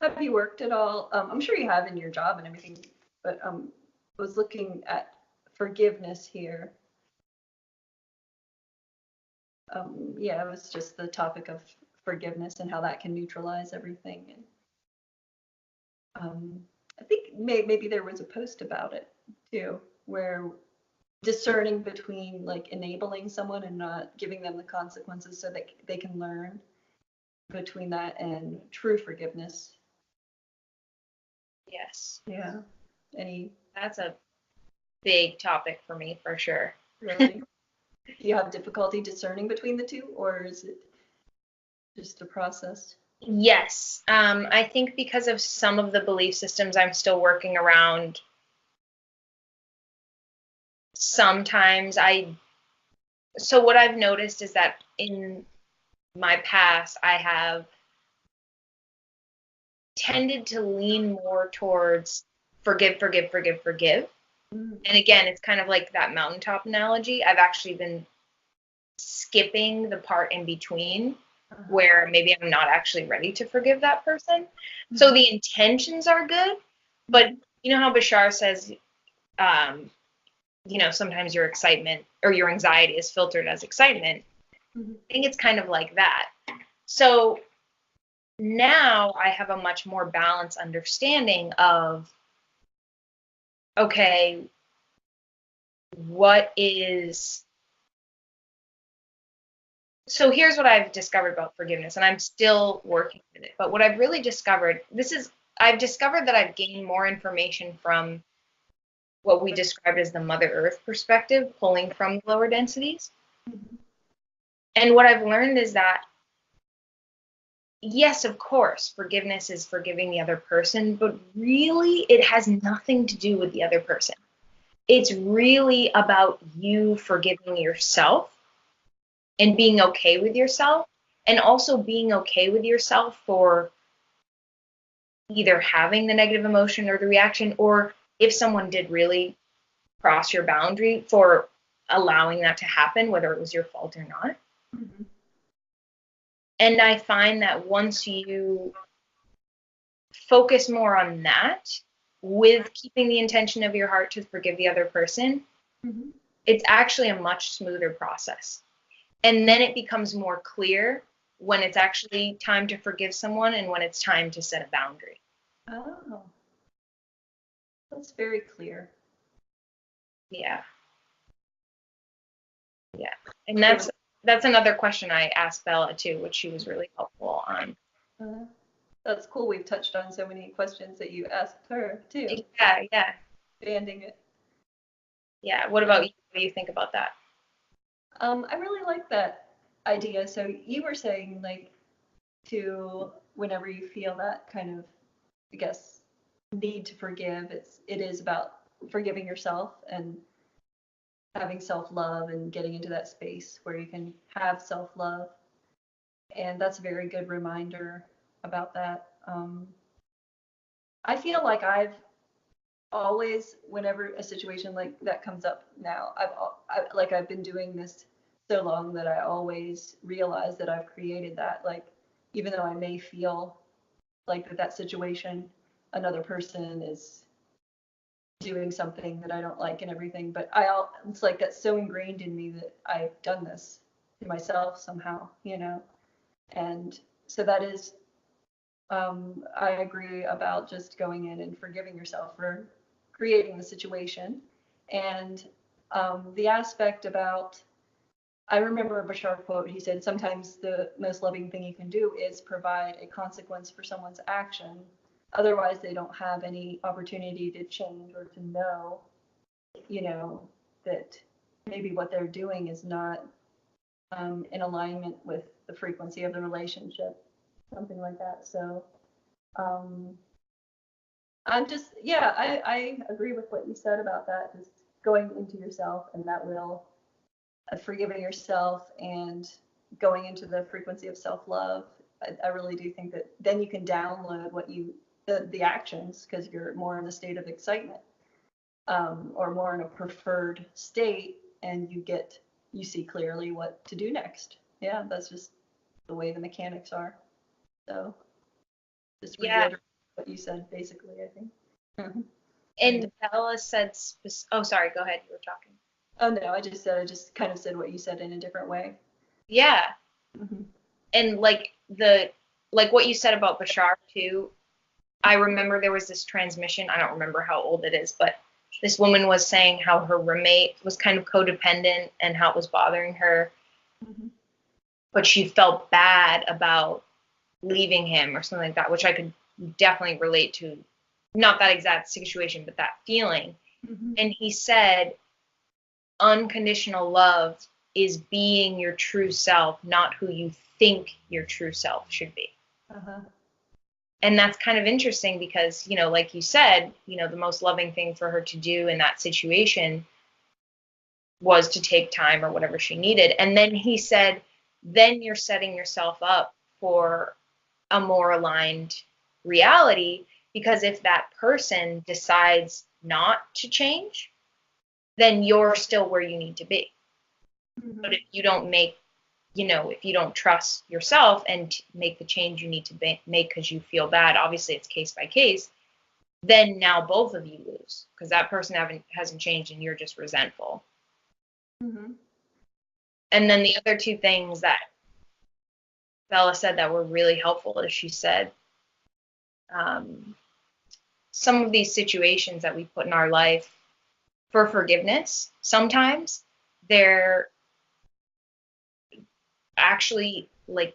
Have you worked at all? I'm sure you have in your job and everything, but was looking at forgiveness here. Yeah, it was just the topic of forgiveness and how that can neutralize everything. And I think maybe there was a post about it too, where discerning between like enabling someone and not giving them the consequences so that they can learn, between that and true forgiveness. Yes. Yeah. That's a big topic for me for sure. Really? Do you have difficulty discerning between the two, or is it just a process? Yes. I think because of some of the belief systems I'm still working around, sometimes so what I've noticed is that in my past, I have tended to lean more towards forgive, forgive, forgive, forgive. Mm. And again, it's kind of like that mountaintop analogy. I've actually been skipping the part in between where maybe I'm not actually ready to forgive that person. So the intentions are good, but you know how Bashar says, sometimes your excitement or your anxiety is filtered as excitement. Mm-hmm. I think it's kind of like that. So now I have a much more balanced understanding of, okay, so here's what I've discovered about forgiveness, and I'm still working with it. But what I've really discovered, I've discovered that I've gained more information from what we described as the Mother Earth perspective, pulling from the lower densities. Mm-hmm. And what I've learned is that, yes, of course, forgiveness is forgiving the other person, but really it has nothing to do with the other person. It's really about you forgiving yourself and being okay with yourself, and also being okay with yourself for either having the negative emotion or the reaction, or if someone did really cross your boundary, for allowing that to happen, whether it was your fault or not. Mm-hmm. And I find that once you focus more on that, with keeping the intention of your heart to forgive the other person, Mm-hmm. it's actually a much smoother process. And then it becomes more clear when it's actually time to forgive someone and when it's time to set a boundary. Oh, that's very clear. Yeah. Yeah. And that's another question I asked Bella too, which she was really helpful on. That's cool. We've touched on so many questions that you asked her too. Yeah, yeah. Expanding it. Yeah. What about you? What do you think about that? I really like that idea. So you were saying like to whenever you feel that kind of, I guess, need to forgive, it is about forgiving yourself and having self-love and getting into that space where you can have self-love. And that's a very good reminder about that. I feel like I've always, whenever a situation like that comes up now, I've been doing this so long that I always realize that I've created that. Like, even though I may feel like that situation, another person is doing something that I don't like and everything, but it's like that's so ingrained in me that I've done this to myself somehow, and so that is, I agree about just going in and forgiving yourself for creating the situation. And the aspect about, I remember a Bashar quote, he said, sometimes the most loving thing you can do is provide a consequence for someone's action. Otherwise, they don't have any opportunity to change or to know, that maybe what they're doing is not in alignment with the frequency of the relationship, something like that. So um, I'm just, yeah, I agree with what you said about that, just going into yourself, and that will, forgiving yourself and going into the frequency of self-love. I really do think that then you can download the actions, because you're more in a state of excitement, or more in a preferred state, and you see clearly what to do next. Yeah, that's just the way the mechanics are. So just Yeah. reiterate. what you said, basically, I think. Mhm. And Bella said, oh, sorry, go ahead. You were talking. Oh, no, I just kind of said what you said in a different way. Yeah. Hmm. And like what you said about Bashar too, I remember there was this transmission. I don't remember how old it is, but this woman was saying how her roommate was kind of codependent and how it was bothering her, Hmm. but she felt bad about leaving him or something like that, which I could definitely relate to. Not that exact situation, but that feeling. Hmm. And he said, unconditional love is being your true self, not who you think your true self should be. Uh-huh. And that's kind of interesting because, like you said, the most loving thing for her to do in that situation was to take time or whatever she needed. And then he said, then you're setting yourself up for a more aligned reality, because if that person decides not to change, then you're still where you need to be. Hmm. But if you don't make, if you don't trust yourself and make the change you need to make because you feel bad, obviously it's case by case, then now both of you lose because that person hasn't changed and you're just resentful. Hmm. And then the other two things that Bella said that were really helpful is she said, some of these situations that we put in our life for forgiveness, sometimes they're actually like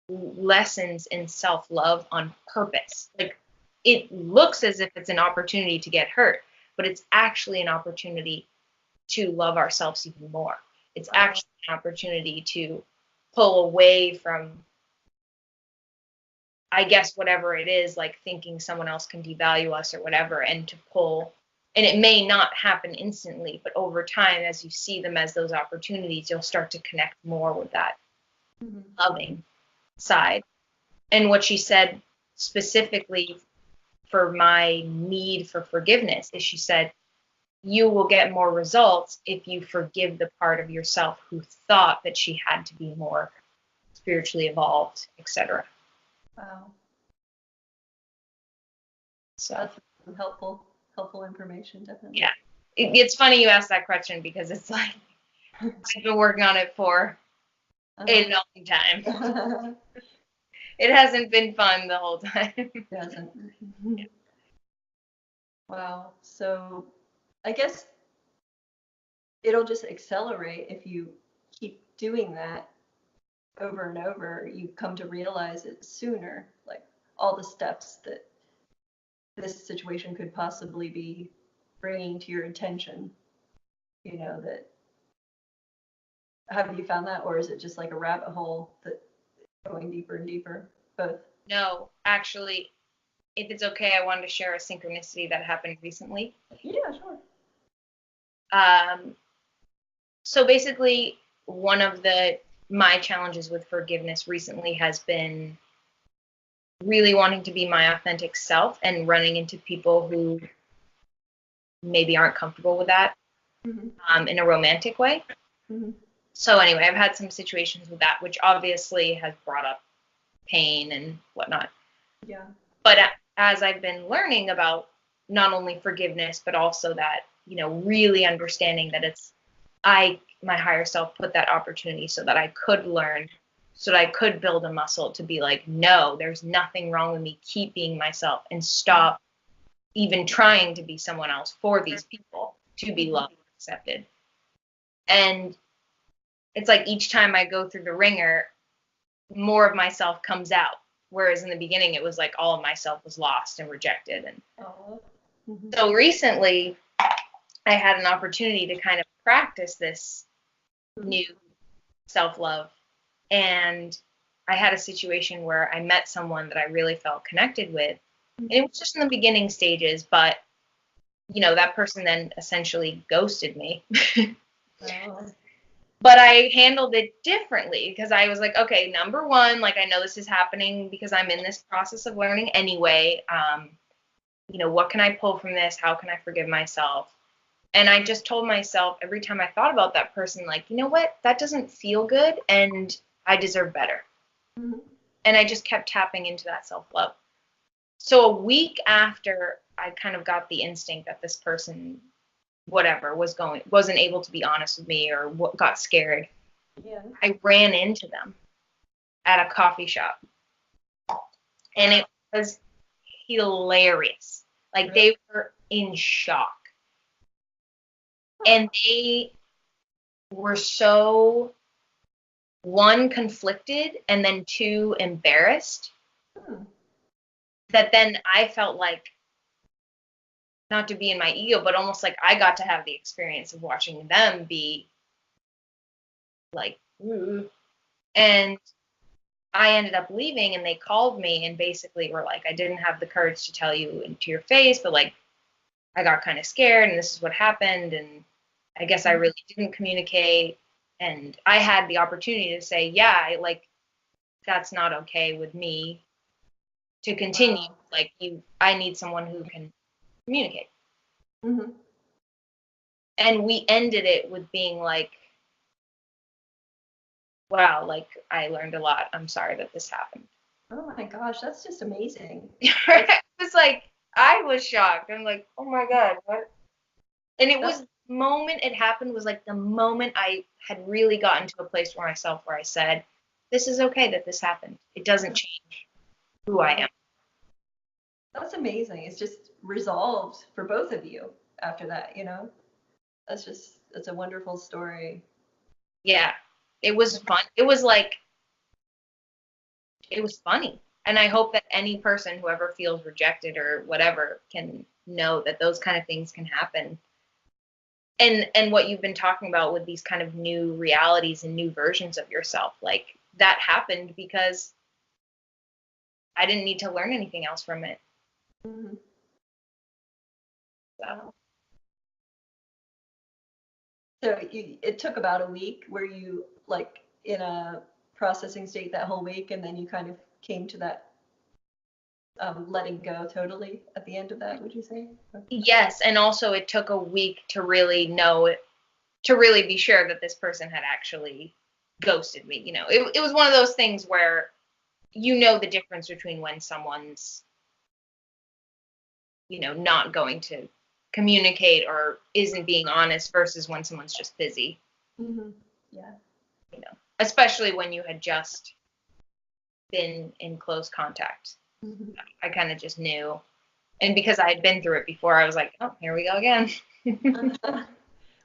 lessons in self-love on purpose. Like it looks as if it's an opportunity to get hurt, but it's actually an opportunity to love ourselves even more. It's actually an opportunity to pull away from, I guess, whatever it is, like thinking someone else can devalue us or whatever, and to pull. And it may not happen instantly, but over time, as you see them as those opportunities, you'll start to connect more with that Hmm. loving side. And what she said specifically for my need for forgiveness is she said, you will get more results if you forgive the part of yourself who thought that she had to be more spiritually evolved, etc. Wow. So That's helpful information, definitely. yeah, it's funny you asked that question because it's like I've been working on it for a long time. It hasn't been fun the whole time. It hasn't. Wow. So I guess it'll just accelerate if you keep doing that over and over. You come to realize it sooner, like all the steps that this situation could possibly be bringing to your attention. That have you found that, or is it just like a rabbit hole that going deeper and deeper? Both. No, actually, if it's okay, I wanted to share a synchronicity that happened recently. Yeah, sure. So basically, one of my challenges with forgiveness recently has been really wanting to be my authentic self and running into people who maybe aren't comfortable with that in a romantic way. Mm-hmm. So anyway, I've had some situations with that, which obviously has brought up pain and whatnot. Yeah. But as I've been learning about not only forgiveness, but also that, really understanding that it's my higher self put that opportunity so that I could learn, so that I could build a muscle to be like, no, there's nothing wrong with me. Keep being myself and stop even trying to be someone else for these people to be loved and accepted. And it's like each time I go through the ringer, more of myself comes out. Whereas in the beginning, it was like all of myself was lost and rejected. And so recently, I had an opportunity to kind of practice this new self-love. And I had a situation where I met someone that I really felt connected with. And it was just in the beginning stages, but, that person then essentially ghosted me. But I handled it differently because I was like, okay, number one, like I know this is happening because I'm in this process of learning anyway. What can I pull from this? How can I forgive myself? And I just told myself every time I thought about that person, like, you know what? That doesn't feel good and I deserve better. And I just kept tapping into that self-love. So a week after I kind of got the instinct that this person, whatever, wasn't able to be honest with me or got scared, Yeah. I ran into them at a coffee shop. And it was hilarious. Like, they were in shock. And they were so, one, conflicted, and then two, embarrassed, that then I felt like, not to be in my ego, but almost like I got to have the experience of watching them be like, and I ended up leaving, and they called me and basically were like, I didn't have the courage to tell you into your face, but like, I got kind of scared, and this is what happened, and I guess I really didn't communicate. And I had the opportunity to say, yeah, like, that's not okay with me to continue. Like, I need someone who can communicate. Mm-hmm. And we ended it with being like, wow, like, I learned a lot. I'm sorry that this happened. Oh my gosh, that's just amazing. It was like, I was shocked. I'm like, oh my God, what? And it was the moment it happened was like the moment I had really gotten to a place for myself where I said, this is okay that this happened. It doesn't change who I am. That's amazing. It's just resolved for both of you after that, you know? That's a wonderful story. Yeah. It was fun. It was like, it was funny. And I hope that any person who ever feels rejected or whatever can know that those kind of things can happen. And what you've been talking about with these kind of new realities and new versions of yourself, like, that happened because I didn't need to learn anything else from it. Mm-hmm. So. So it took about a week. Were you like in a processing state that whole week, and then you kind of came to that letting go totally at the end of that, would you say? Yes, and also it took a week to really know, to really be sure that this person had actually ghosted me. You know, it was one of those things where you know the difference between when someone's, you know, not going to communicate or isn't being honest versus when someone's just busy. Mm-hmm. Yeah. You know, especially when you had just been in close contact. Mm-hmm. I kind of just knew. And because I had been through it before, I was like, oh, here we go again.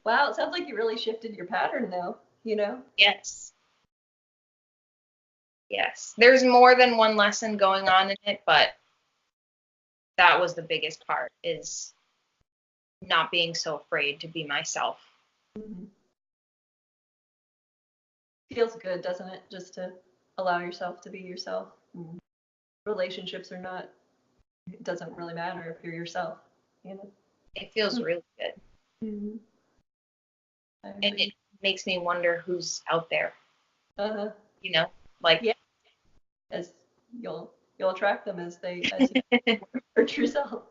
Wow, it sounds like you really shifted your pattern though, you know? Yes. Yes. There's more than one lesson going on in it, but that was the biggest part, is not being so afraid to be myself. Mm-hmm. Feels good, doesn't it? Just to allow yourself to be yourself. Relationships or not, it doesn't really matter if you're yourself, you know? It feels really good. Mm-hmm. And it makes me wonder who's out there. Uh-huh. You know, like, yeah, as you'll attract them as you are true self.